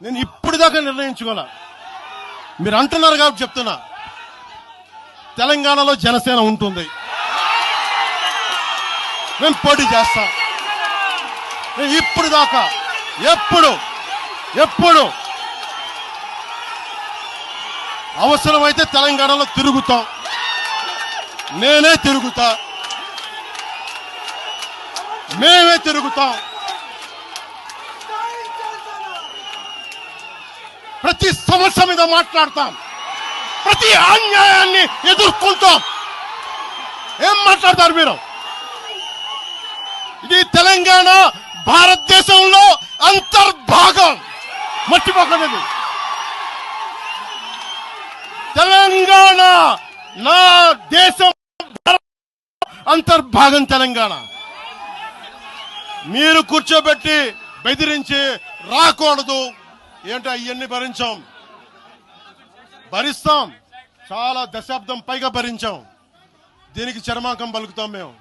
నేను ఇప్పుడు దాకా నిర్ణయించుకోలే. మీరు అంటున్నారు కాబట్టి చెప్తున్నా. తెలంగాణలో జనసేన ఉంటుంది, మేము పోటీ చేస్తాం. నేను ఇప్పుడు దాకా ఎప్పుడు అవసరమైతే తెలంగాణలో తిరుగుతాం, నేనే తిరుగుతా, మేమే తిరుగుతాం. ప్రతి సమస్య మీద మాట్లాడతాం, ప్రతి అన్యాయాన్ని ఎదుర్కొంటాం. ఏం మాట్లాడతారు మీరు? ఇది తెలంగాణ భారతదేశంలో అంతర్భాగం, మర్చిపోకండి. తెలంగాణ నా దేశం అంతర్భాగం. తెలంగాణ మీరు కూర్చోబెట్టి బెదిరించి రాకూడదు. ఏంటో ఇవన్నీ భరిస్తాం, చాలా దశాబ్దం పైగా భరించాం. దీనికి చరమాంకం పలుకుతాం మేము.